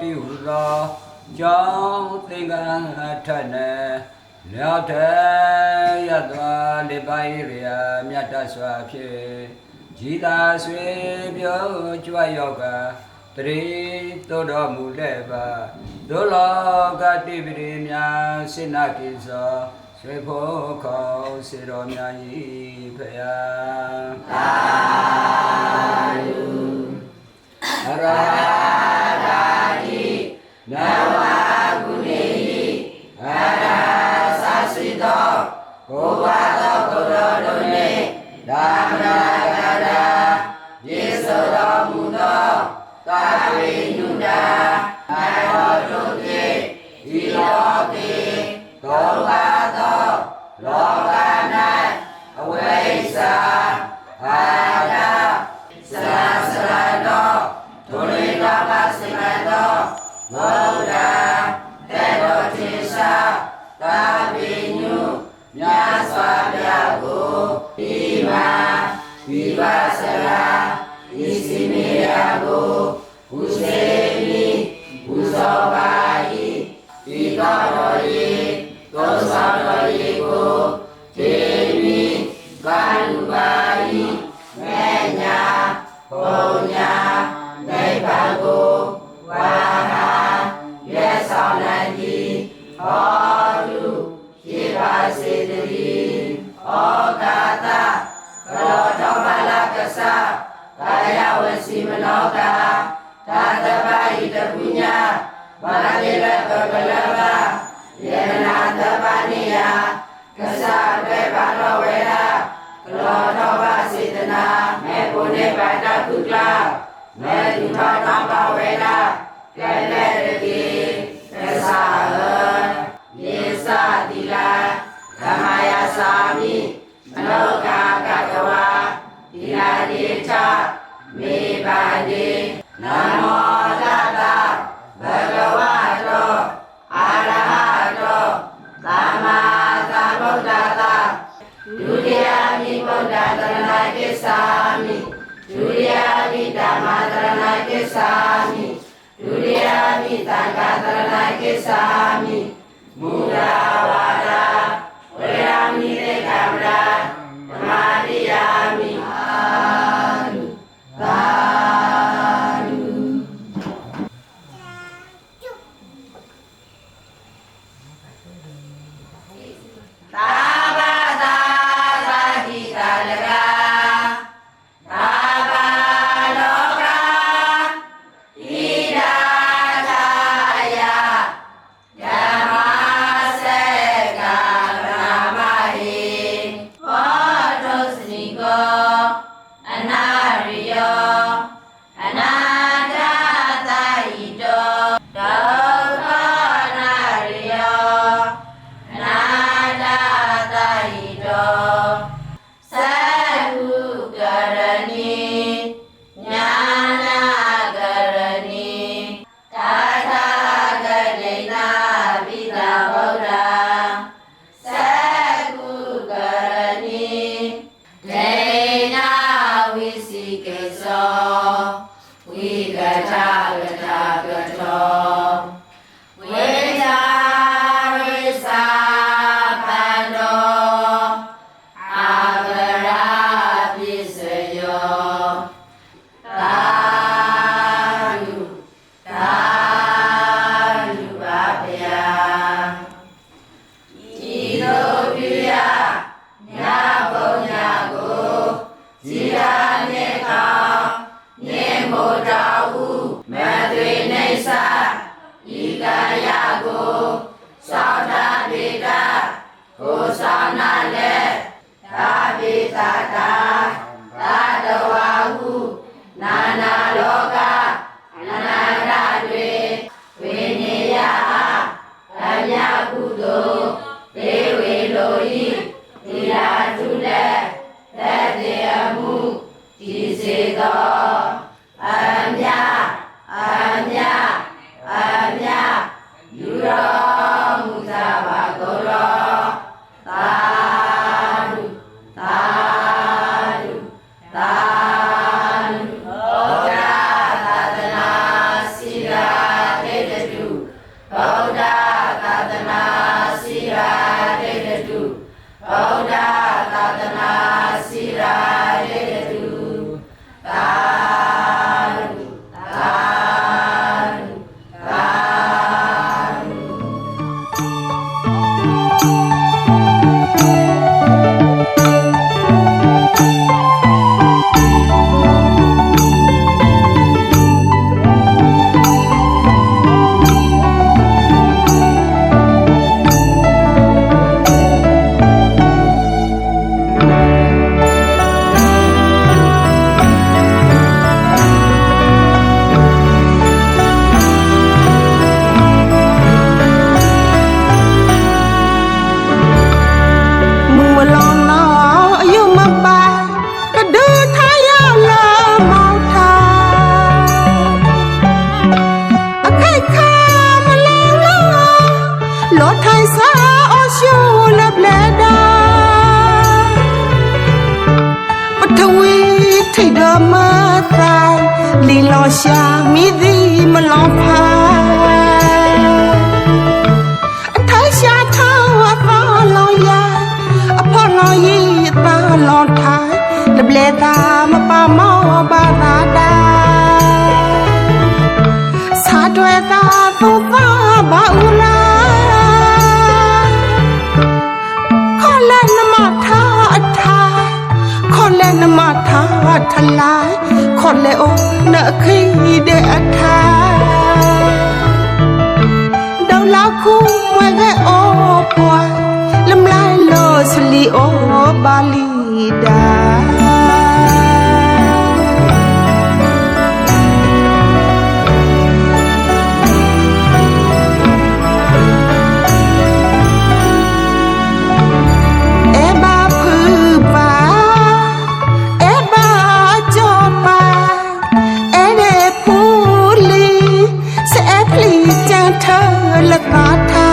တိဟုသောကြောင့်သင်္ကန်းအထက်နဲ့လျောက်တဲ့ရသွားလေပါရိယာမြတ်တစွာဖြင့်ကြည်သာဆွေပြောကြွရောက်ကတရေသို့တော်မူလည်းပါဒုလောကတိပရိမြစိနာကိသောဆွေဖို့ခေါ်စေတော်မြတ်ဤဖယားသာဓုအရာရာတိနဝကုနေအရာသာစိတောကိုဝါသောကိုရောတို့နှင့်ဓမ္မရာဂရာယေသောတော်မူသောသာဝေညုတာအရောတို့ဖြင့်ဤလောကေသောဘာသောလောက၌အဝိဇ္ဇာအာရစရာစရာတော်ဒုရိကပါစိမသောဗုဒ္ဓတေတော်တိသာသာဝေညုမြတ်စွာဘုရားကိုဒီမှာဒီပါစရာဤစီမေရာကိုဘုစေမိဘုဇောပါဤဒီတော်တော်ဤသောသောတော်ဤကိုဒေဝီကာလူပါဤမေညာပုံညာနိဗ္ဗာန်ကိုဝါဟာရဲဆောင်နိုင်သည်ဟောတုရှိပါစေတည်းဩကာသကရောတော်ဘာလကသကာယဝစီမနောကာသာတပိတပုညာဘာလေရတောကလဘယေနာတပနိယကသဘေဘာလောဝေရကလောတော်ဘာစေတနာမေပုနေပါတကုကလာမေဒီဘာနာဘဝေရကဲလေရတိသသဟယေသတိလာဓမ္မယသာမိမနောကာကတဝါဒီလာတိချမေပါတိနမောတတဘဂဝတောအာရဟတောသမ္မာသမ္ဗုဒ္ဓတာဒုတိယမိဗုဒ္ဓတရဏကိစ္ဆာမိဒုတိယမိဓမ္မတရဏကိစ္ဆာမိဒုတိယမိသံဃတရဏကိစ္ဆာမိမူရာဝါဒဝေရမိတေကမရာဓမ္မာရိယာမိအာဓုသာဓုသာဘာသာသာတိတာလကသာဘာလောကဣဒာသာယဓမ္မစေကဗြဟ္မဟိဘောဓုစနိကောအနာရိယော ရှာမိသည်မလောဖာအထိုင်ရှာထောင်းအပါလောင်ရအဖော်လောင်ရည်အပါလောင်ထိုင်တပလေတာမပါမောပါသာတာစာတွေသာသူပါဘာဦးလားခေါ်လဲနမထာအထာခေါ်လဲနမထာထလိုက်ခေါ်လဲအိုနခိတဲ့အထာဒေါလာခုမွေခဲ့အိုပွားလမ်လိုက်လို့စလီအိုဘာလီဒါละตาทา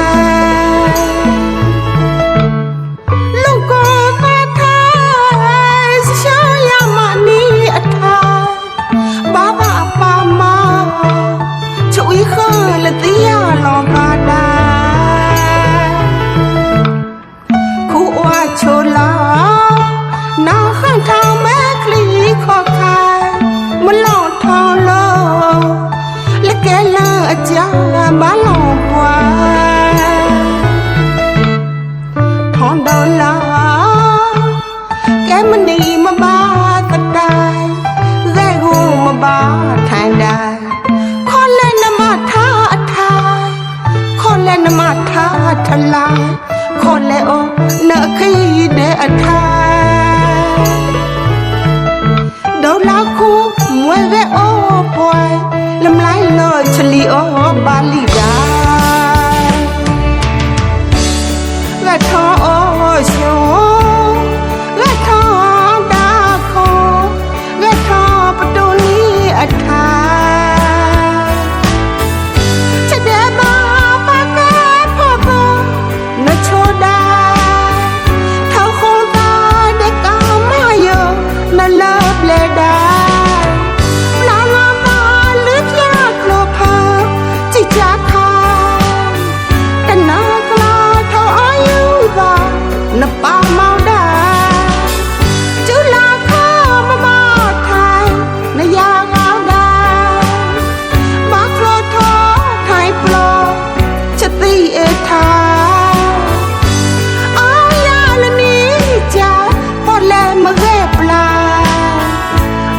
ลูกก็ตาทาชายามานีอัฐาบาบาปามาช่วยข้าละติยาลองกาดาคู่ว่าโชลานาข้างทางแม่คลีขอคายมันหลอกทองโลและแกละจ้าบ้านหลงกว่าทองดอลลาแกมันดีมาบ้าก็ได้แกกูมาบ้าทางได้คนเล่นมาท้าทายคนเล่นมาท้าทลายคนเล่นโอเนขี้เดอทายดอลลาคูมวยแกโอปวยลำไล่ลอยชลีโอบาลีดาแกท้อโอโชแกท้อดาโคแกท้อประตูนี้อัฐาจะเดบาปากแกพ่อพ่อนโชดาเท่าคงตาเด็กกามาโยนั่นเลิฟเลดาจากข้าแต่นากลาเท่าอายุว่านป่าเมาได้จุลาข้ามาบ้าไทยนยางเอาได้บาโคลทอไทยโปรจะตีเอทาเอายาละนี้จ้าพอแลมาแก่ปลา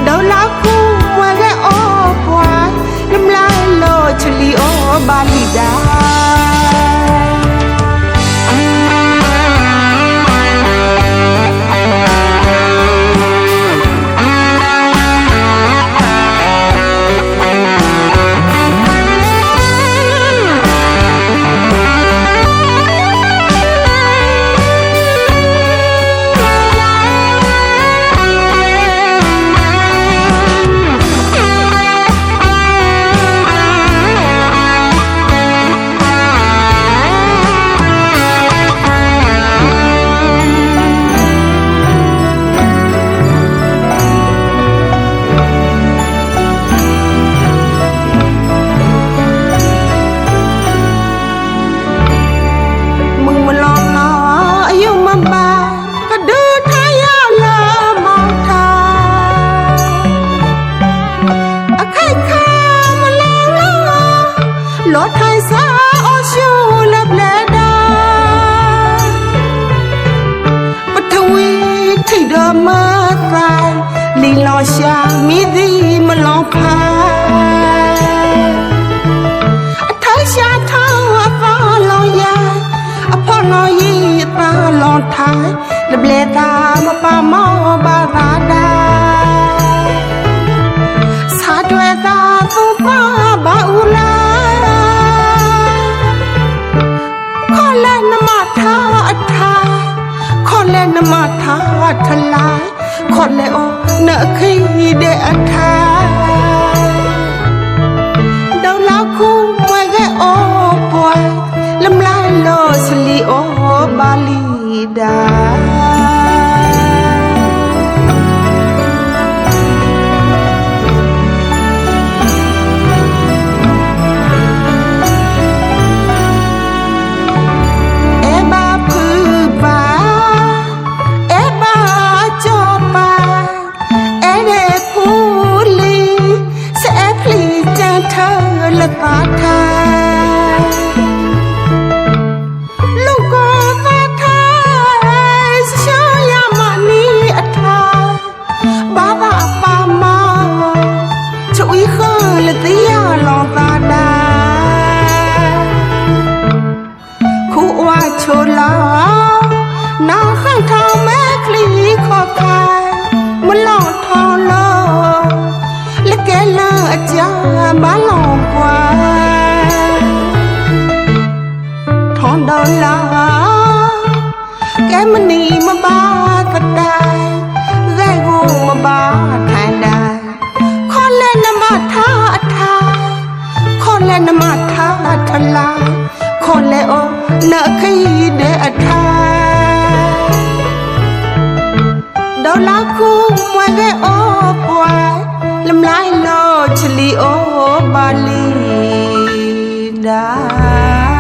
เดาลาคู่มาแก่โอ้ปวายลำลายโลชลีโอบาลีดาลดให้สาโอชูลับแลดาปฐวีที่เดิมมาตายลีลอชามีดีมาลองพาไทยชาเท้าฟ้าลองยาอภรณ์ยีตาลองทายลับแลตามาปาเมาบาราดาสาด้วยตาตูฟ้าบาอุลาคนเล่นมาท้าทลายคนเล่นโอเนขี้เดอทาดาวลาคูมวยแกโอปวยลำลายโลสลีโอบาลีดา เ လက်သားထားလူကိုသားထားရှောင်းရမနီအထားဘာသာပါမချွေခလက်တရားလောသာတာခုဝါချိုလာနာခိုင်ထောင်မဲကလီခေါ်ခိုင်မလောင်ထောင်လို့လက်ကဲလန်းအကြမလောင်ကွာထောင်တော်လာကဲမနီမပါတတိုင်ဇဲကိုမပါထိုင်တိုင်းခေါ်လဲနမထားအထားခေါ်လဲနမထားထလာခေါ်လဲအောနခိတဲ့အထားဒေါ်လာခုမွဲတဲ့အောပွားလမ်လိုက်လို့ချလီအောပါလီဒါမ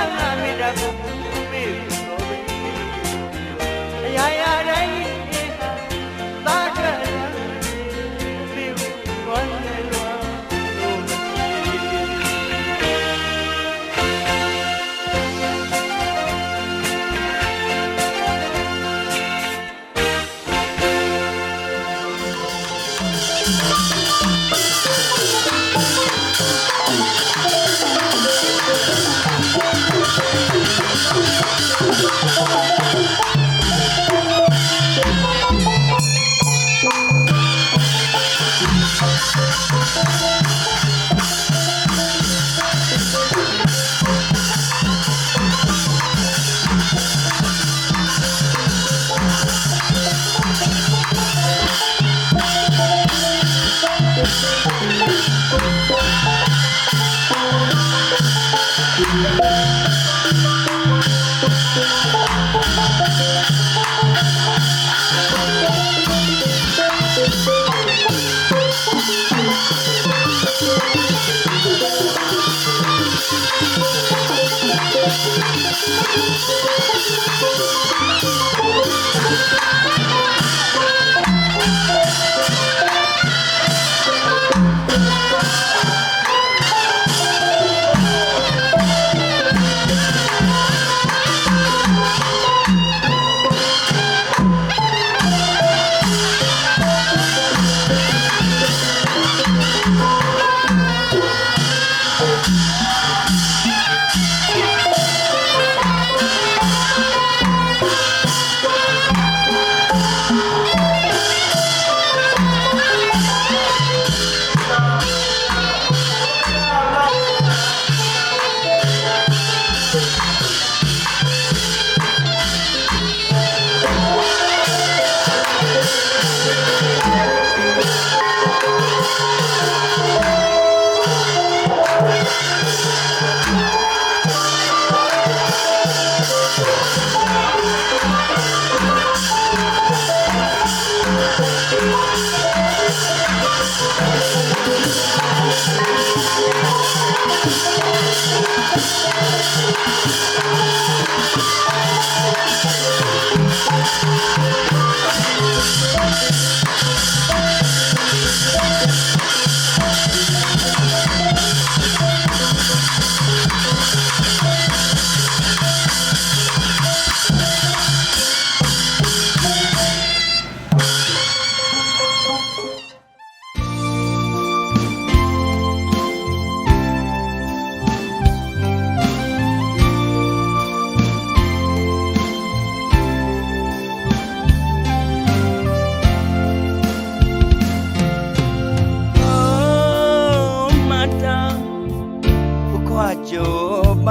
ngà mi đã cùng mi rồi ya đây ta trở lại mi quan hệ loa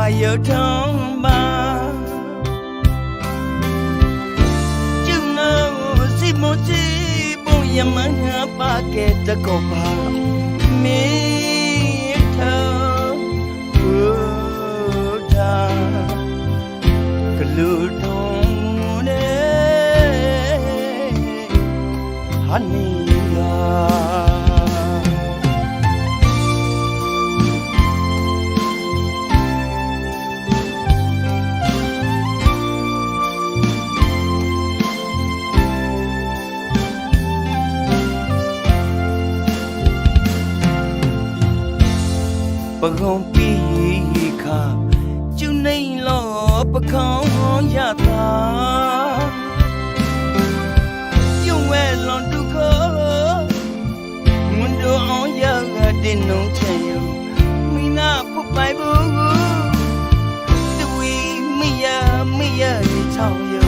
yêu thương ba chừng nào si một si bông yam anh ba kể ta có ba mi thơ vừa ta cái lửa đông nè honey bờ hông pi kha chú nay lo bờ không ya ta yung we lon tu ko mun do on ya ga din nong chen yu mi na pu pai bu tu wi mi ya ni chao yu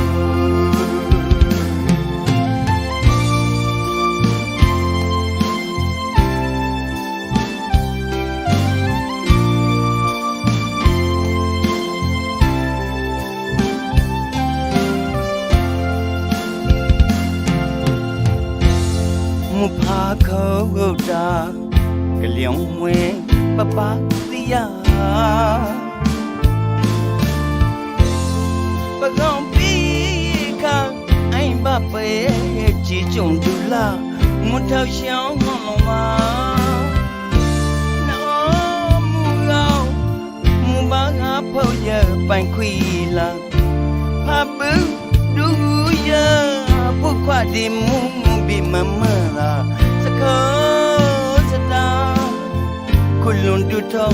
mu pha khâu ta cái liang mue ba ba tia ba gong pi ka anh ba pe chỉ trông du la một thao xiao ngon lòng ma nó mu gao mu ba ha phao ya ပိုင်ခွေလာဖပုဒူရပုခွာဒီမူဘီမမလာစခောစတာခုလွန်တူထော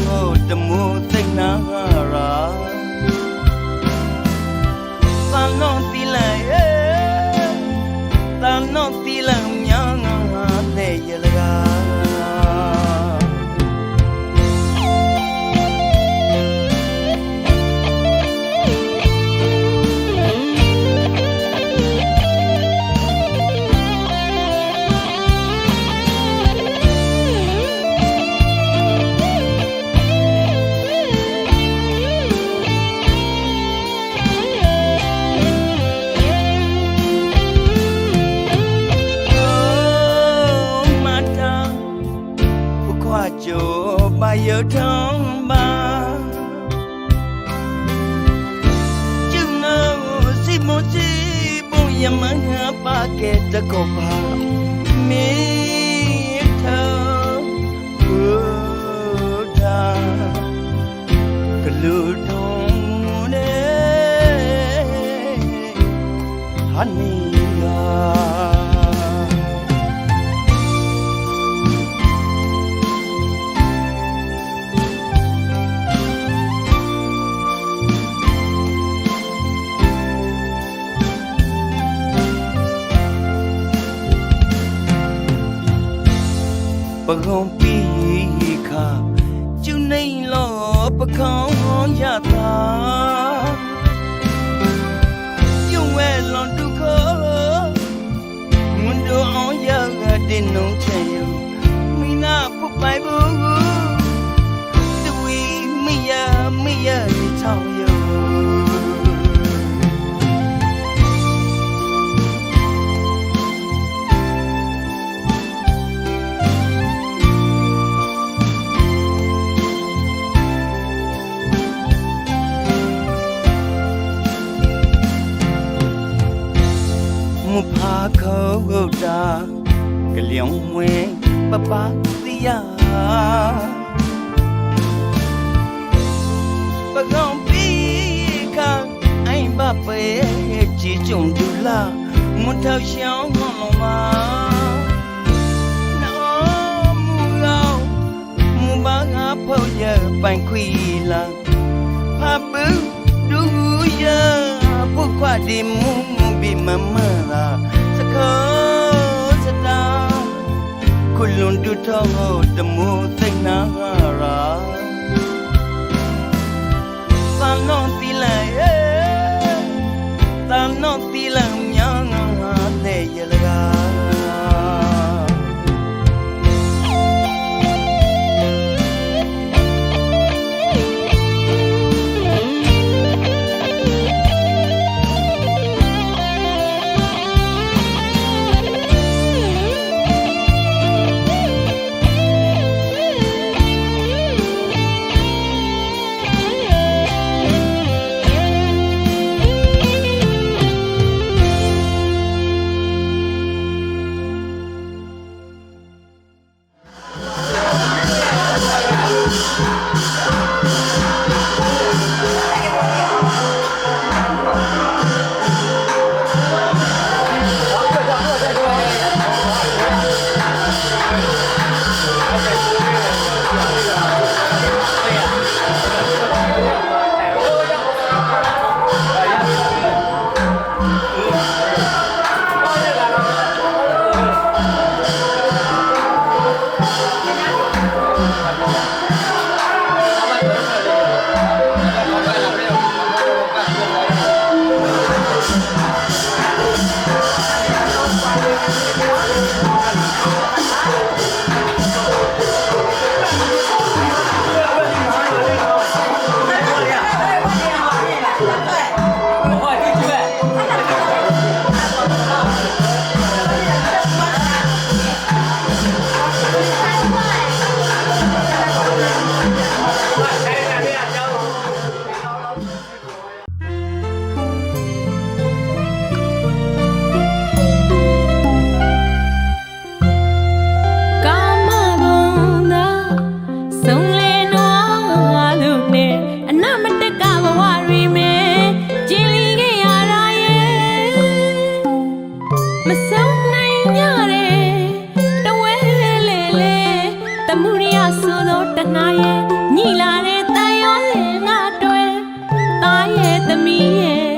တမိုးသိနာရာသံနောတီလာသံနောတီလာမြောင်းတဲ့ရလကာ有痛吧，就那西莫西不也蛮合把给这个吧，没头不他个路通的哈尼呀。ပကုံပြီးခါကျူနေလောပခေါင်းရတာယုံဝဲလွန်တုခောမွန်တို့အောင်ရတဲ့နှုံးချေယမိနာဖုပိုင်ဘူးတဝီမိရချောင်းယမဖာခေါ်တာကလျောင်းဝဲပပတရားပကောင်းပြီးခါအိမ်ဘပဲကြည်ကြုံဒူလာမွန်ထောက်ရှောင်းမောင်းလုံးပါနော်မူလောမူဘာငါဖို့ရပိုင်ခွေလာဖပုဒူရပုခွာဒီမူဘီမမလာစခောစတာခုလွန်တူထောတမိုးသိနာရာသံနောတီလာသံနောတီလာမြောင်းတဲ့ရလကာ သမီးရဲ့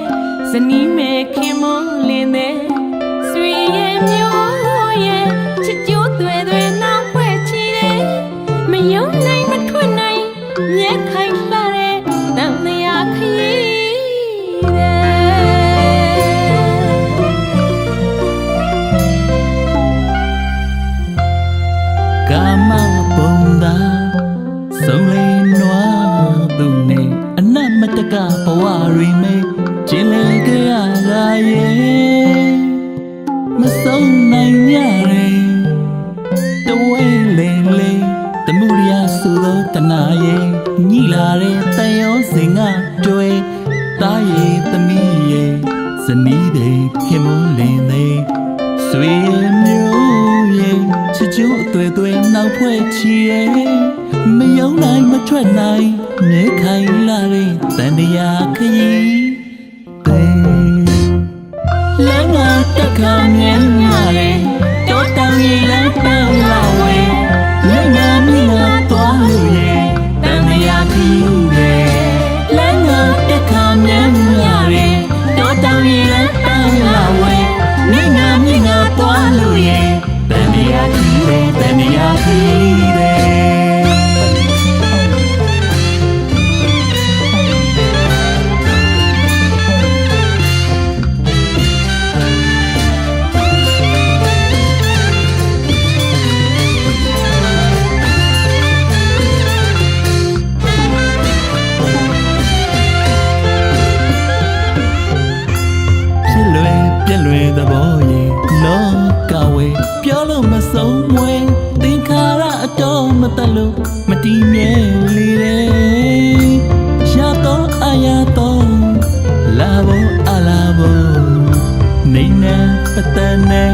ဇနီးမဲ့ခင်မွန်းလင်းတဲ့ဆွေရဲ့မျိုးရဲ့ချစ်ကြိုးသွဲသွဲနောက်ဖွဲ့ချီတယ်မယုံနိုင်မထွက်နိုင်မြဲခိုင်လာတဲ့တန်တရားခရီးတဲ့ ကာမဘုံသာဆုံးလေးနွားသူနဲ့အနတ်မတကဘဝရီမေကျင်လေကြရတာရဲ့မဆုံးနိုင်ရရင်တဝဲလေလေတမှုရဆိုသောတနာရဲ့ညိလာတဲ့တန်ရောစင်ကတွေ့တာရဲ့သမီးရဲ့ဇနီးတဲ့ခင်မွန်းလင်းတဲ့ဆွေမျိုးရဲ့ချစ်ကြိုးအသွဲသွဲနောက်ဖွဲ့ချီရဲ့မယုံနိုင်မထွက်နိုင်မြဲခိုင်လာတဲ့တန်တရားခရီးလမ်းကတက်ခါမြဲမြတယ်တောတောင်ကြီးလမ်းပန်းလာဝဲလမ်းကမြင်လာသွားလို့ရဲ့တန်တရားခရီးပဲလမ်းကတက်ခါမြဲမြတယ်တောတောင်ကြီးလမ်းပန်းလာဝဲလမ်းကမြင်လာသွားလို့ရဲ့တန်တရားခရီးပဲတန်တရားခရီးပဲပြည့်လွယ်သဘောရဲ့လောကဝဲပြောလို့မဆုံးမွဲသင်္ခါရအတော်မတလို့မတည်မြဲလေတဲ့ရတော့အရာတော့လာဖို့အလားဖို့နေနေပတန်နေ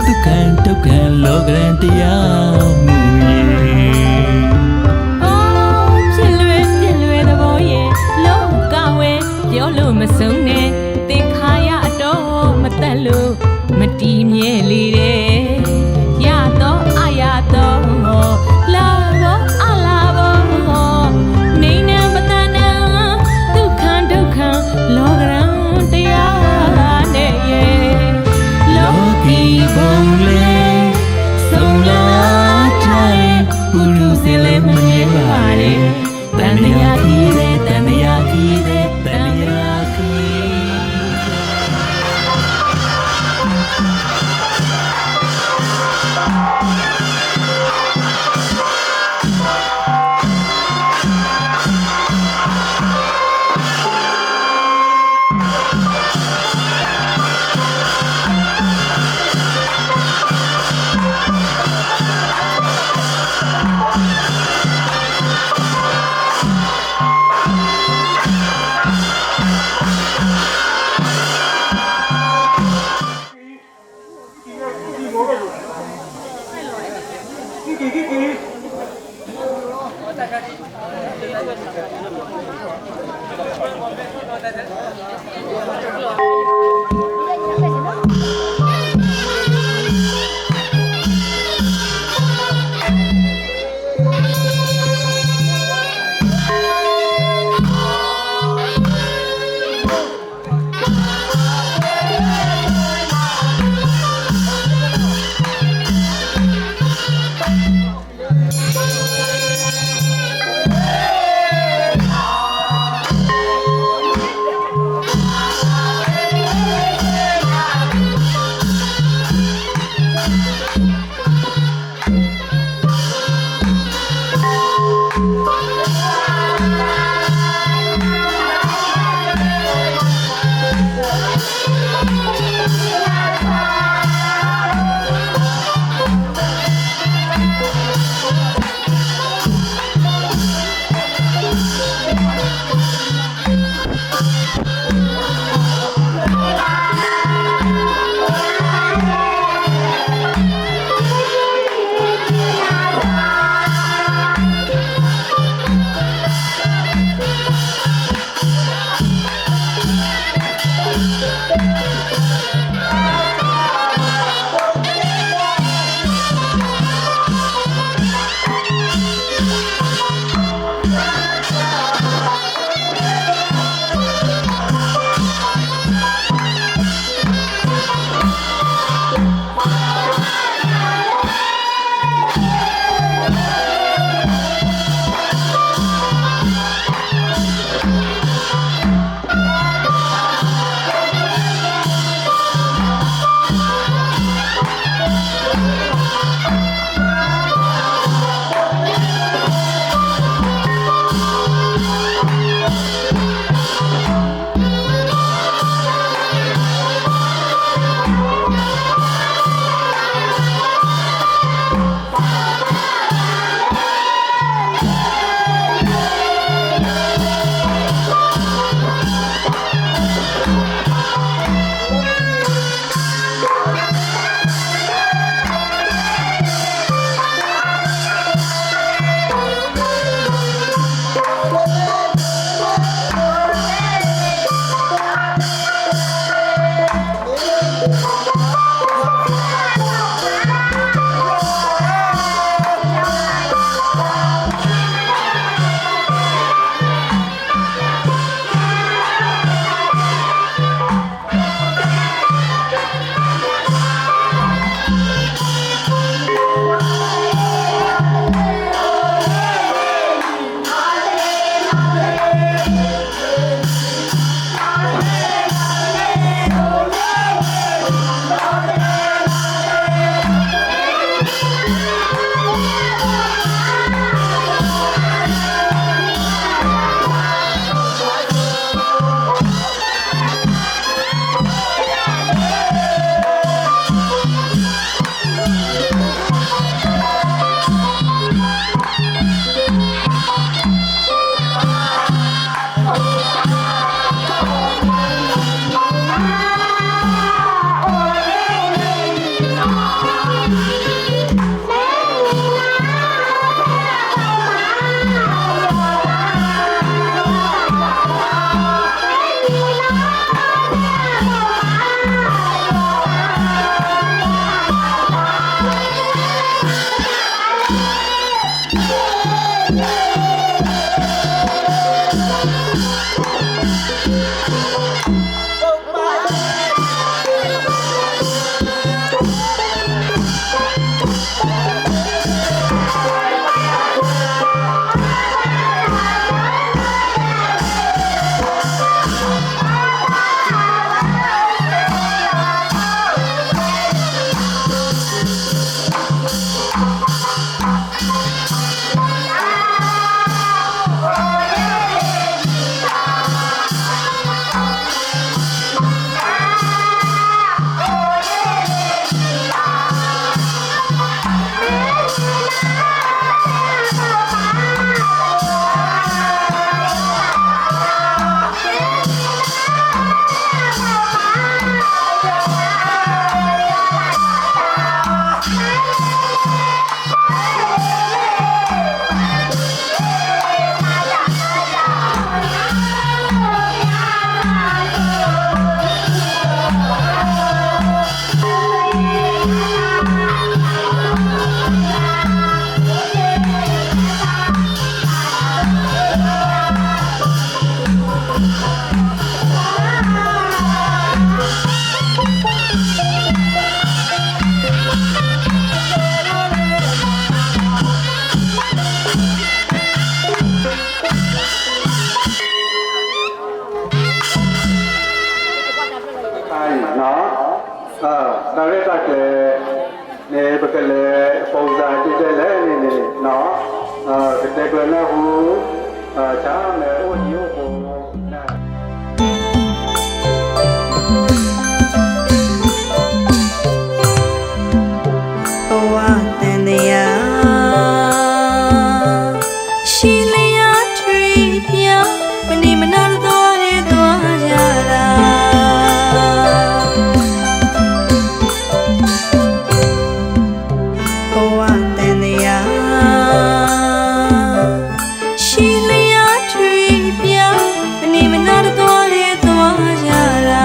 ဒုက္ခဒုက္ခလောကရန်တရားမူရဲ့ အော်ပြည့်လွယ်သဘောရဲ့လောကဝဲပြောလို့မဆုံးနဲ့သင်္ခါရအတော်မတက်လို့မတည်မြဲလေတဲ့ရတော့အရာတော့လာတော့အလားဖို့နေနေပတနာဒုက္ခဒုက္ခလောကရန်တရားနဲ့ရဲ့လောကီဘုံလေဆုံးလာတိုင်းပုရုစေလေမနေပါနဲ့တန်တရားကြီးတဲ့တန်တရားကြီးတဲ့တန်တရားကြီး နော်ဒါရက်တက်လေနေပကလေပုံစံကြည့်တယ်လေနေနော်တဲ့ကလည်းဟိုချာမယ်ဟိုညို့ဟိုနာ ဘဝတန်တရားရှိလျာထွေပြမနေမနာတော့တဲ့သွားကြတာဘဝတန်တရားရှိလျာထွေပြမနေမနာတော့တဲ့သွားကြတာ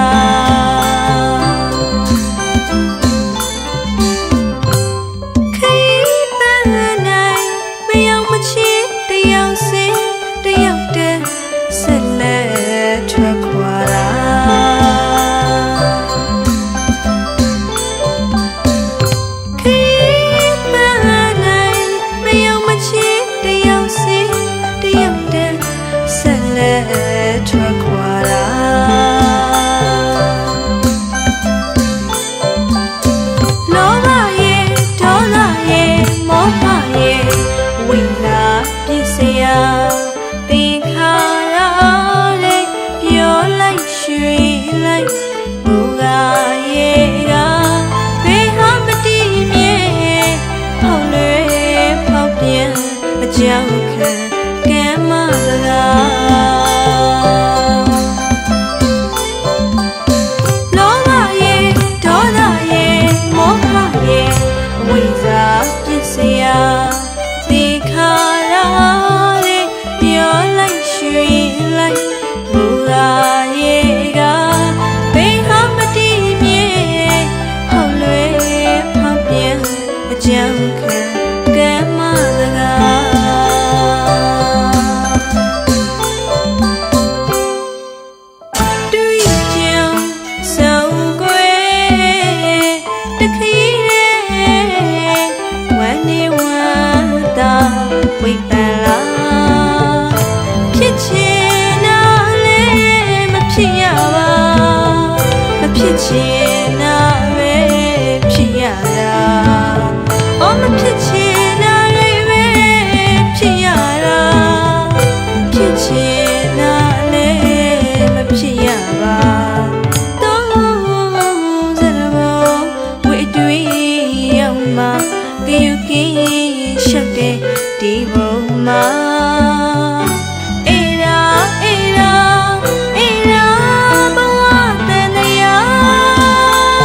ထွက်ခွာတာလောဘရဲ့ဒေါသရဲ့မောဟရဲ့ဝိညာဉ်ပစ္စယသင်္ခါရလေးပြောလိုက်ရွှေလိုက်ဘူကရဲ့ကဘေးဟာမတည်မြဲဖောက်လွဲဖောက်ပြန်အကြောင်းခံကဲမစကား ဒီခါလာလေးပြောလိုက်ရွှေလိုက်ဘူလာရဲ့ကဘေးဟာမတည်မြဲဟောက်လွဲဖောက်ပြန်အကြောင်းခံကဲမစကားတွေ့ကြောင်ဆုံးကွယ်တခီးဝိပန်လာဖြစ်ချင်တာလည်းမဖြစ်ရပါမဖြစ်ချင်တာပဲဖြစ်ရတာအော်မဖြစ်ချင်တာလည်းပဲဖြစ်ရတာဖြစ်ချင်တာလည်းမဖြစ်ရပါတော့စရဘောဝိတွေးရောက်မှာကယူကင်းရှက်တဲ့ဒီဘုံမှာအေရာအေရာအေရာဘဝတန်တရား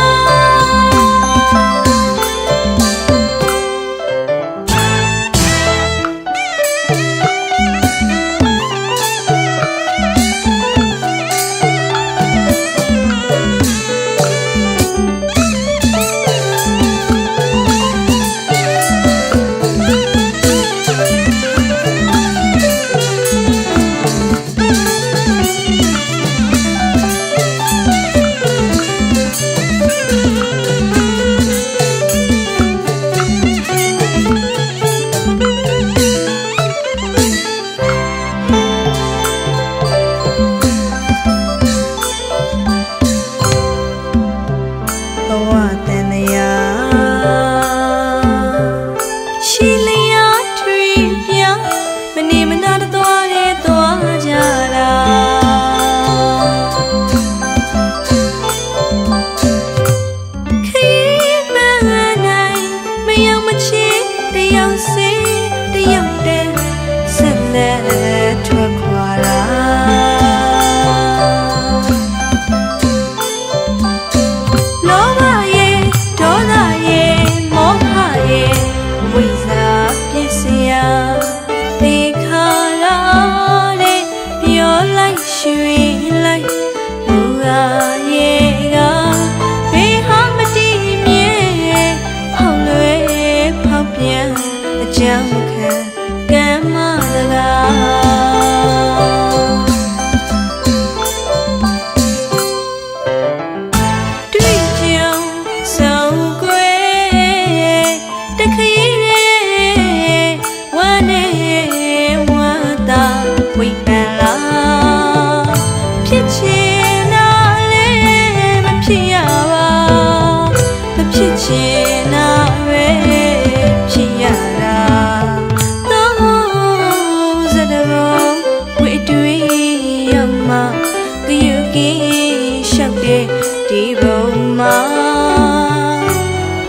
ဒီဘုံမှာ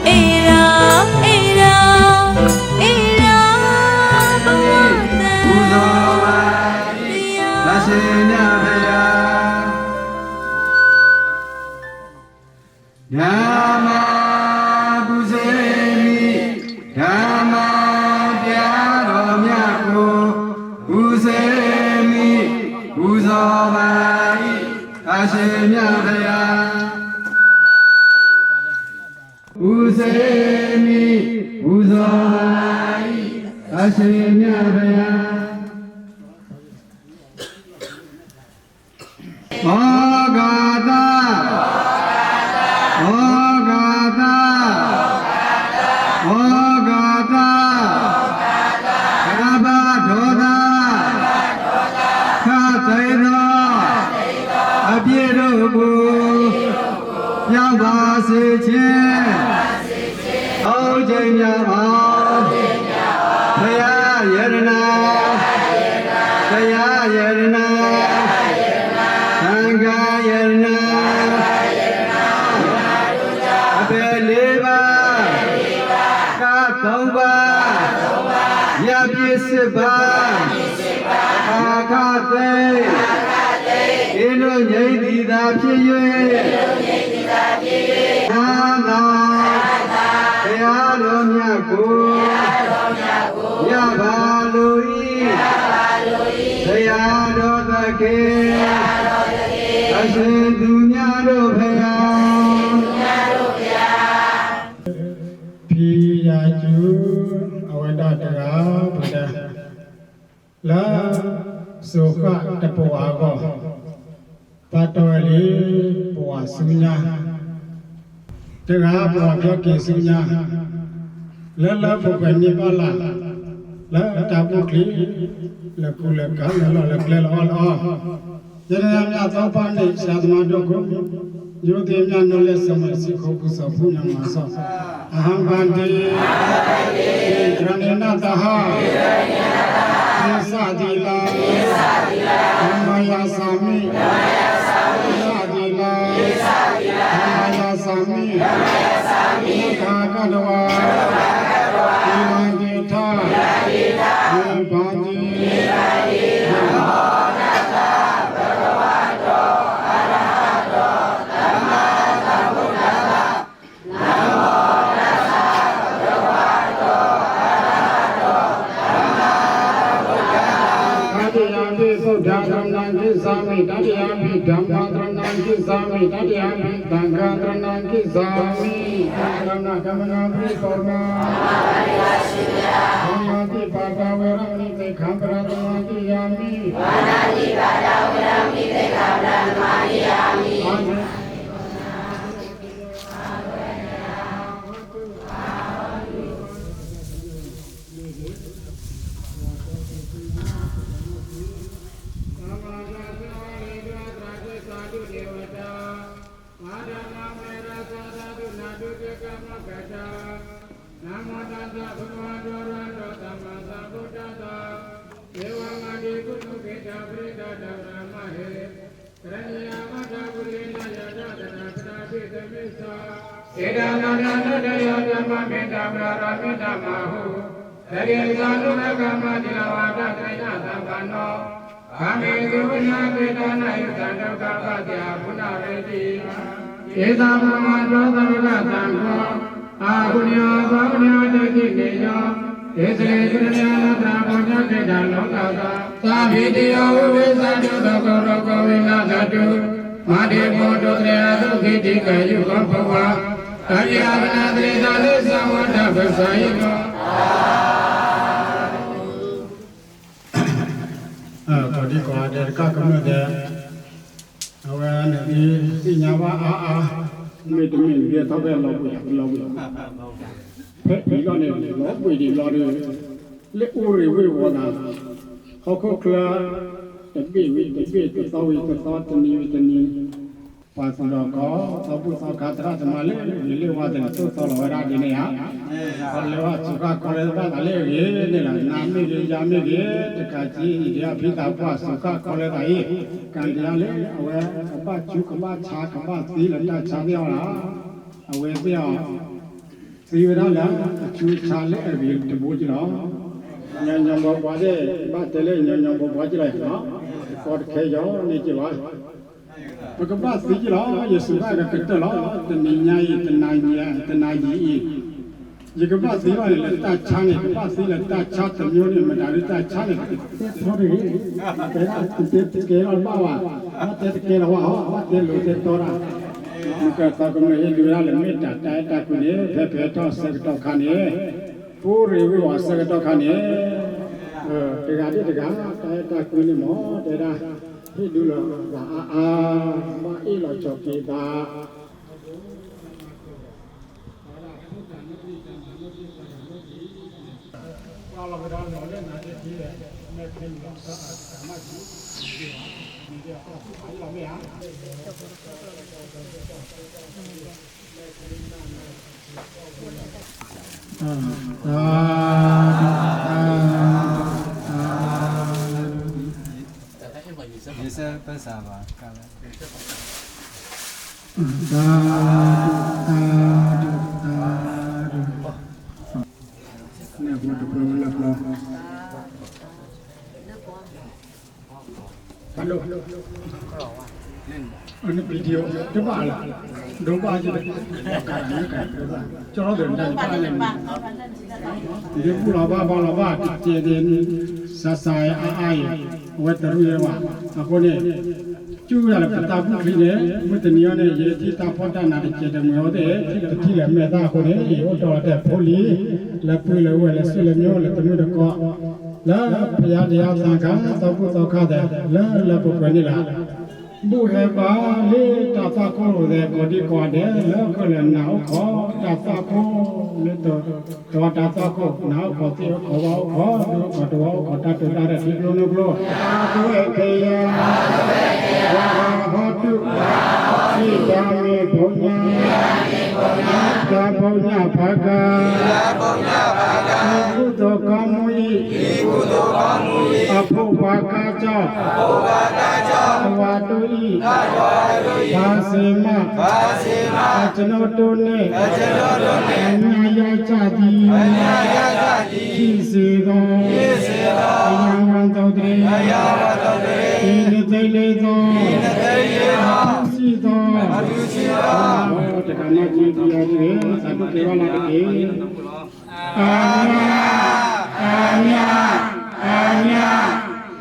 အေရာအေရာအေရာဘဝတန် ပူဇော်ပါသရှင်မြတ်ဗျာဓမ္မပူဇေမိဓမ္မပြတော်မြတ်ကိုပူဇေမိပူဇော်ပါသရှင်မြတ်ဗျာပူဇေမိပူဇော်ပါသရှင်မြတ်ဗျာဩဃာတဩဃာတဩဃာတကဗ္ဗဒောသခသိသောအပြည့်တို့ကိုရောက်ပါစေခြင်းဟုတ်ခြင်းများအောင်ဘုရားယရနာတရားယရနာသံဃာယရနာအပေလေးပါကသုံးပါရပြည့်စစ်ပါအခါသိဒီလိုငြိမ့်သည်သာဖြစ်၍သာသာတရားတော်မြတ်ကိုရပါလို၏တရားတော်သခင်အရှင်သူများတို့ဖျားဖြီယာကျူအဝဒတရာဗုဒ္ဓလာสุขตะปวาก็ปะตอลีปวาสุญญาตะปวาก็เกสุญญาละปุปนิปลาละตาปุคลีละกุละกะละละกะละออยะนะญาသောပါနေသာသမာတို့ကိုယုတ်တိမြတ်နိုလက်សមစိခောပုစဖုညမှာသောအဟံဗန္တိရဏေနတဟသေသတိလာဓမ္မယာသာမိသေသတိလာဓမ္မယာသာမိခာကတဝါဒီမန္တိထာဒီဘာတိဓမ္မံကိသာမိတတိယမိဓမ္မံတရဏံကိသာမိတတိယမိသံဃံတရဏံကိသာမိသံဃာကမနာပိကောနာဘာနာတိပါဒဝေရမိသေခံပရတမတိယာမိဘာနာတိပါဒဝေရမိသေခံပရတမတိယာမိစေတနာနာတယောဓမ္မမေတ္တာပရာမေတ္တာမဟုသရေသာနုရကမတိလဝါဒတရဏသံဃာနောအာမေသုဝနာပေတနာယသံဒုက္ခပတ္တိဘုနာရေတိဧသာဘမတောသဗ္ဗကသံဃောအာဟုညောသောညောတိတိနေယောဧသရေကရဏနာသံဃောညတေတလောကသာသာဘိတိယောဝိသတုသောကောရောကောဝိနာသတုမာတိဘောတုတရေသုခိတိကယုကောဘဝအရိယဗနာတိသာလိသဝတ္တပ္ပစာယိကောကောဒီကောဒေကကမဒေအဝနဒီစိညာဝအာမေတ္တမေပြေတော့ပဲလောက်ပြလောက်ပြဖက်ဒီကနေလောက်ပြဒီလာတယ်လေဥရိဝေဝနာခောခောကလာတပိဝိတပိတသောဝိတသောတနိဝိတနိ Pasal kau, tahu katra semale, ini lewat itu tolong orang ini ya. Kalau lewat suka kalau lewat ale ini lah, nami dia jami dia, dekaji dia pintar puas suka kalau lewat kan dia le, awak apa cuk apa cak apa si lenda cak dia lah, awak dia si orang lah cuk cak le dia terbuji lah. Yang bawa je, batal yang bawa je lah, kau kerja ni jelas. Pagkapas di lah, Yesus ada kata lah, tenanyai, tenayi. Jika pas di lah, letak cani, pas di letak cat ternyoni, menjadi letak cani. Sorry, kita kira bawa, kita kira bawa, kita luar tora. Maka tak kemudian dua lemit, tak kuning, pepeto sektor kani, puri wiwa sektor kani. Tegak, tak kuning mo, tidak. Dulu lah, mai lah coki dah. Kalau kita nolak nanti dia makin lama sama dia apa lama ya. Bisa bersama kalau. Ni aku tu perlu lah. Halo. Ini video coba lah. Coba aja deh. Coba deh. Dia pula bapa kejadian sasai ai. Wet terus ya. Aku ni. Juga lah kita pun ni. Mesti ni orang ni kita foto nak jadi mewah deh. Kita meda aku ni. Orang ada poli. Lepas lepas lepas lepas lepas temu dekat. Lah dia sangka tahu kada. Lah bukan ni lah. Buheba le tatako de kodi kode le kole nau ko tatako le to tatako nau ko ti ko wa ko tatu dare tiklo no blo atu ekeya wa tu si dame bonya da bonya bhaga ibu to kamui apu bakaja watu Basima, Ajnodone, Anyaya jadi, Kisido, Ayawantodre, Ini Teledo, Sido, Tekana jadi aja, satu kira lagi. Anya,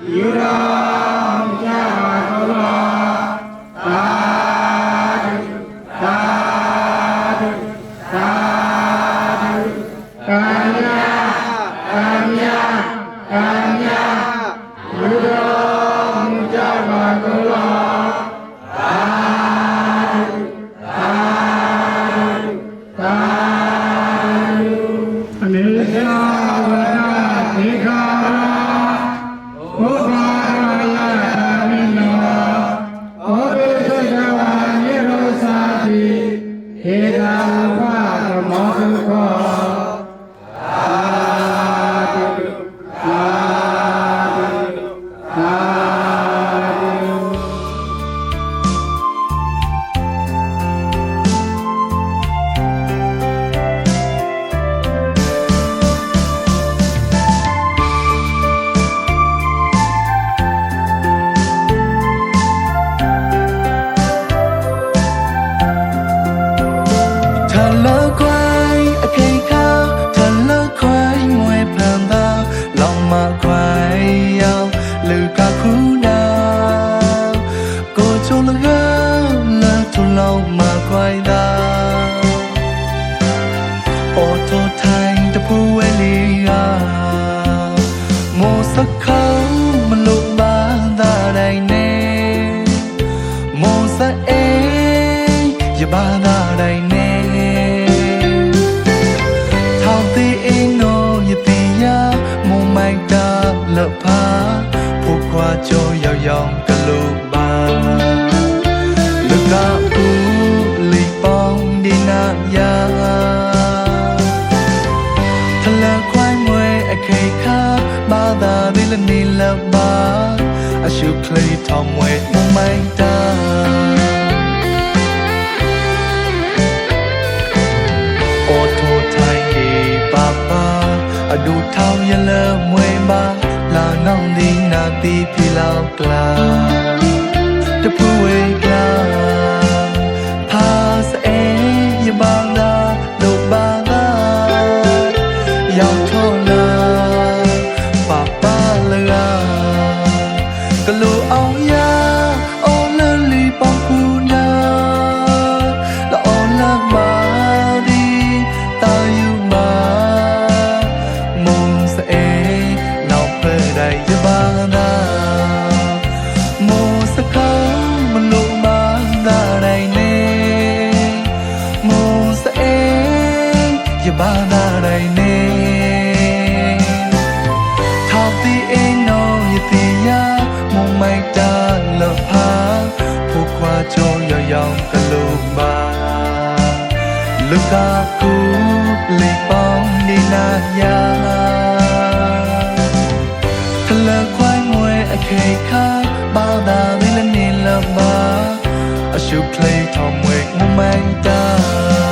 Yura. Hãy subscribe cho kênh Ghiền Mì Gõ để không bỏ lỡ ကူလီပေါင်းဒီနာယာထလခွိုင်းမွေအခေခါဘာသာဒီလနီလဘာအရှုခလီထောင်မွေမမိုင်းတာအော်ထိုထိုင်းဒီပါပါအဒူထောင်ရလမွေပါလာနောင်ဒီနာတီဖီလောက်ကလာတပူဝေကလာဖာစအေယဘာလာလုဘာလာရောက်ထောလာပပလာကလူအောင်ယာအော်လလီပေါကူနာလာအော်လာမာဒီတာယူမာမုံစအေနောက်ဖဲတိုင်းယဘာလာဘာသာတိုင်းနေထောက်တီအင်းနောယတိယာမုံမိုက်တာလဖာဖို့ခွာချိုးရောင်ကလုံးပါလူကကူလေးပေါင်းနေနာယာထလခွိုင်းမွေအခေခါဘာသာလေးလည်းနေလပါအရှုပ်ကလေးထောင်မွေမုံမိုက်တာ